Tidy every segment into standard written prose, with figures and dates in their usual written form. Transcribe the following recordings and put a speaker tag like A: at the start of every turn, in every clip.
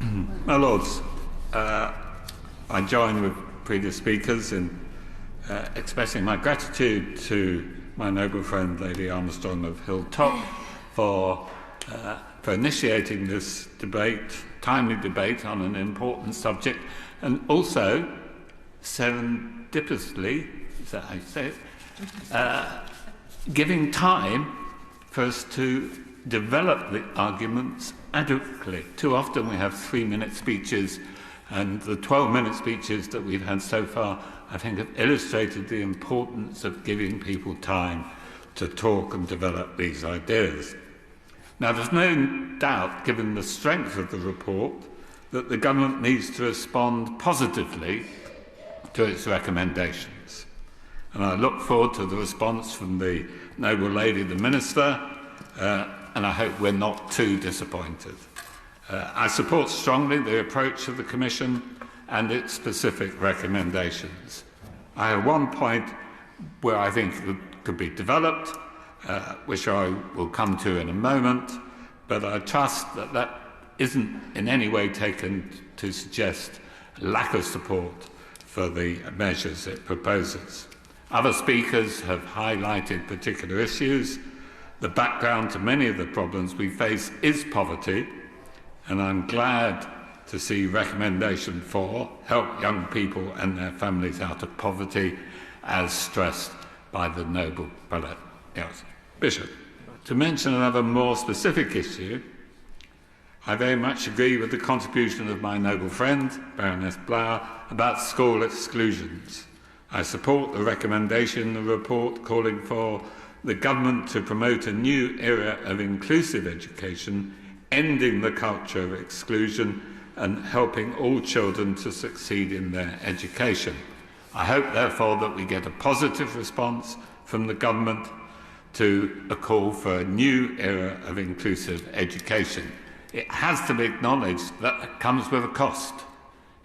A: My Lords, I join with previous speakers in expressing my gratitude to my noble friend Lady Armstrong of Hilltop for initiating this debate, timely debate on an important subject, and also serendipitously, is that how you say it, giving time for us to develop the arguments adequately. Too often we have 3-minute speeches, and the 12-minute speeches that we've had so far, I think, have illustrated the importance of giving people time to talk and develop these ideas. Now, there's no doubt, given the strength of the report, that the government needs to respond positively to its recommendations. And I look forward to the response from the noble lady, the Minister, and I hope we're not too disappointed. I support strongly the approach of the Commission and its specific recommendations. I have one point where I think it could be developed, which I will come to in a moment, but I trust that that isn't in any way taken to suggest lack of support for the measures it proposes. Other speakers have highlighted particular issues. The background to many of the problems we face is poverty, and I'm glad to see recommendation 4, help young people and their families out of poverty, as stressed by the noble prelate. Yes. Bishop. To mention another more specific issue, I very much agree with the contribution of my noble friend, Baroness Blair, about school exclusions. I support the recommendation in the report calling for the government to promote a new era of inclusive education, ending the culture of exclusion and helping all children to succeed in their education. I hope, therefore, that we get a positive response from the government to a call for a new era of inclusive education. It has to be acknowledged that it comes with a cost.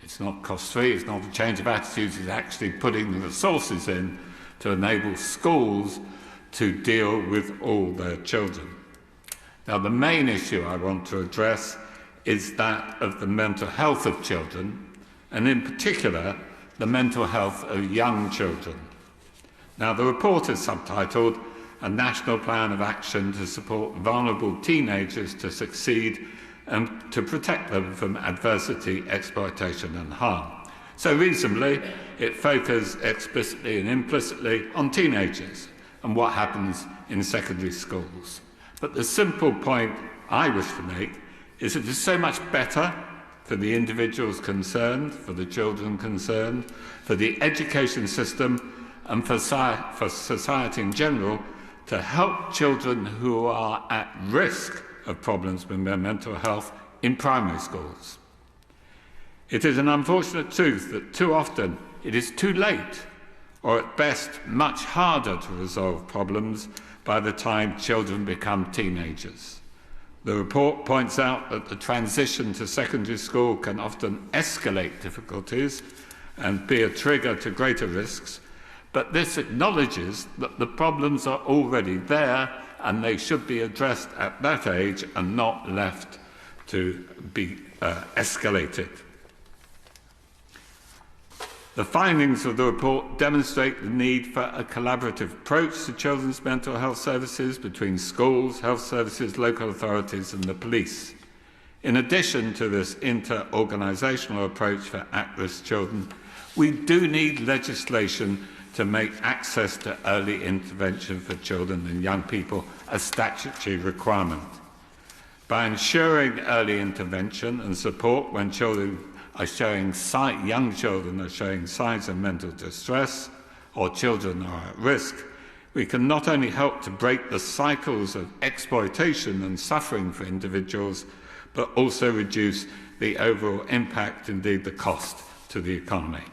A: It's not cost-free, it's not a change of attitudes, it's actually putting the resources in to enable schools to deal with all their children. Now, the main issue I want to address is that of the mental health of children, and in particular, the mental health of young children. Now, the report is subtitled A National Plan of Action to Support Vulnerable Teenagers to Succeed and to Protect Them from Adversity, Exploitation and Harm. So reasonably, it focuses explicitly and implicitly on teenagers and what happens in secondary schools. But the simple point I wish to make is that it is so much better for the individuals concerned, for the children concerned, for the education system and for society in general to help children who are at risk of problems with their mental health in primary schools. It is an unfortunate truth that too often it is too late, or at best much harder to resolve problems by the time children become teenagers. The report points out that the transition to secondary school can often escalate difficulties and be a trigger to greater risks, but this acknowledges that the problems are already there and they should be addressed at that age and not left to be escalated. The findings of the report demonstrate the need for a collaborative approach to children's mental health services between schools, health services, local authorities and the police. In addition to this inter-organisational approach for at-risk children, we do need legislation to make access to early intervention for children and young people a statutory requirement. By ensuring early intervention and support when young children are showing signs of mental distress or children are at risk, we can not only help to break the cycles of exploitation and suffering for individuals, but also reduce the overall impact, indeed the cost, to the economy.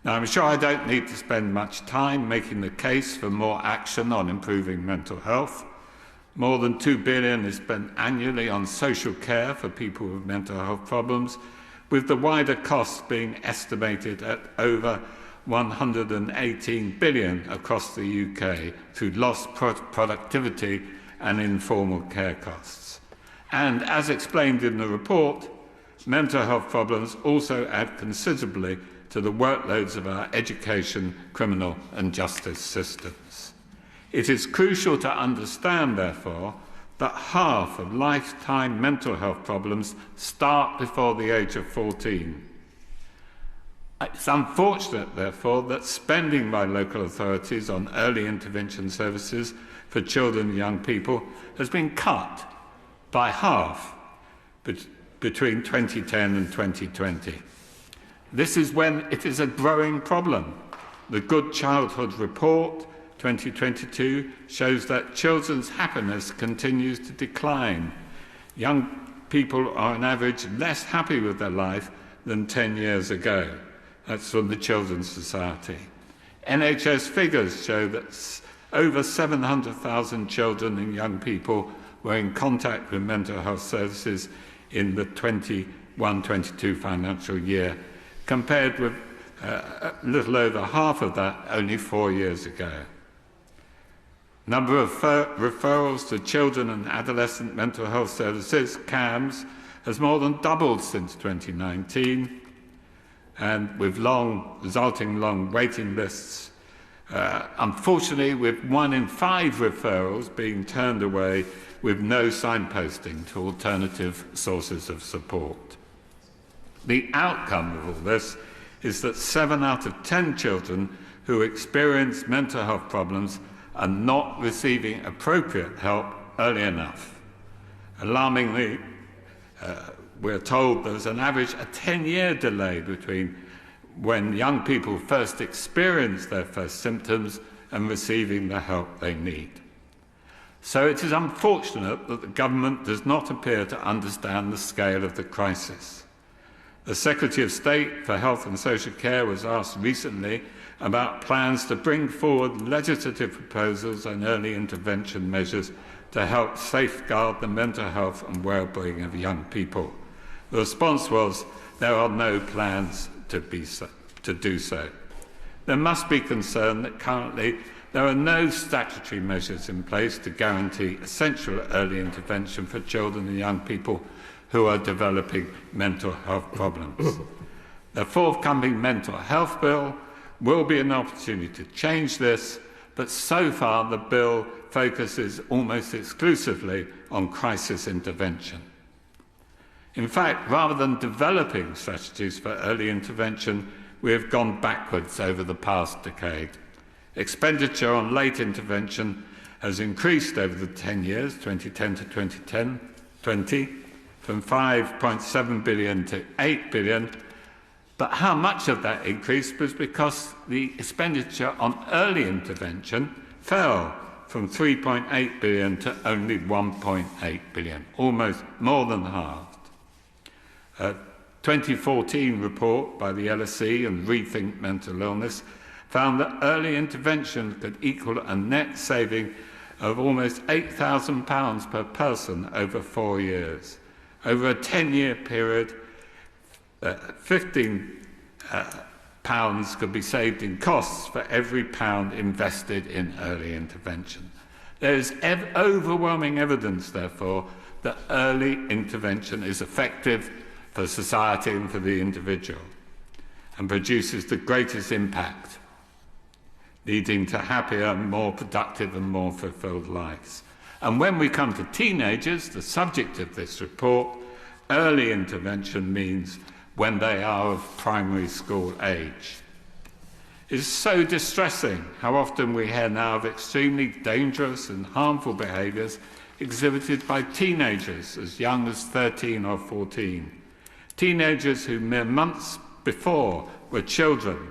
A: Now, I'm sure I don't need to spend much time making the case for more action on improving mental health. More than $2 billion is spent annually on social care for people with mental health problems, with the wider costs being estimated at over $118 billion across the UK through lost productivity and informal care costs. And as explained in the report, mental health problems also add considerably to the workloads of our education, criminal and justice systems. It is crucial to understand, therefore, that half of lifetime mental health problems start before the age of 14. It's unfortunate, therefore, that spending by local authorities on early intervention services for children and young people has been cut by half between 2010 and 2020. This is when it is a growing problem. The Good Childhood Report 2022 shows that children's happiness continues to decline. Young people are on average less happy with their life than 10 years ago. That's from the Children's Society. NHS figures show that over 700,000 children and young people were in contact with mental health services in the 21-22 financial year, compared with a little over half of that only 4 years ago. Number of referrals to children and adolescent mental health services, CAMS, has more than doubled since 2019, and with resulting long waiting lists. Unfortunately, with 1 in 5 referrals being turned away with no signposting to alternative sources of support. The outcome of all this is that 7 out of 10 children who experience mental health problems are not receiving appropriate help early enough. Alarmingly, we're told there's an average a 10-year delay between when young people first experience their first symptoms and receiving the help they need. So it is unfortunate that the government does not appear to understand the scale of the crisis. The Secretary of State for Health and Social Care was asked recently about plans to bring forward legislative proposals and early intervention measures to help safeguard the mental health and well-being of young people. The response was, there are no plans to do so. There must be concern that currently there are no statutory measures in place to guarantee essential early intervention for children and young people who are developing mental health problems. The forthcoming mental health bill will be an opportunity to change this, but so far the bill focuses almost exclusively on crisis intervention. In fact, rather than developing strategies for early intervention, we have gone backwards over the past decade. Expenditure on late intervention has increased over the 10 years, 2010 to 2020, from 5.7 billion to 8 billion. But how much of that increase was because the expenditure on early intervention fell from 3.8 billion to only 1.8 billion, almost more than halved. A 2014 report by the LSE and Rethink Mental Illness found that early intervention could equal a net saving of almost £8,000 per person over 4 years. Over a 10-year period, £15 could be saved in costs for every pound invested in early intervention. There is overwhelming evidence, therefore, that early intervention is effective for society and for the individual and produces the greatest impact, leading to happier, more productive and more fulfilled lives. And when we come to teenagers, the subject of this report, early intervention means when they are of primary school age. It is so distressing how often we hear now of extremely dangerous and harmful behaviours exhibited by teenagers as young as 13 or 14. Teenagers who mere months before were children,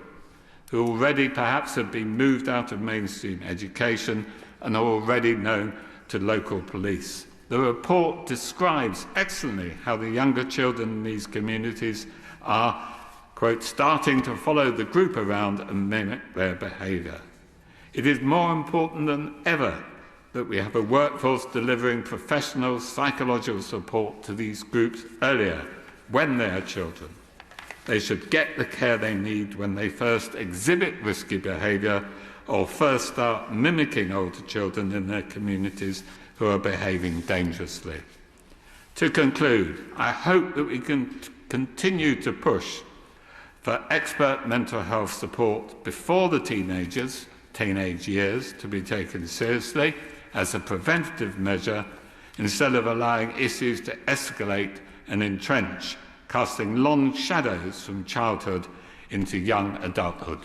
A: who already perhaps have been moved out of mainstream education and are already known to local police. The report describes excellently how the younger children in these communities are, quote, starting to follow the group around and mimic their behaviour. It is more important than ever that we have a workforce delivering professional psychological support to these groups earlier, when they are children. They should get the care they need when they first exhibit risky behaviour or first start mimicking older children in their communities who are behaving dangerously. To conclude, I hope that we can continue to push for expert mental health support before the teenage years to be taken seriously as a preventative measure instead of allowing issues to escalate and entrench, casting long shadows from childhood into young adulthood.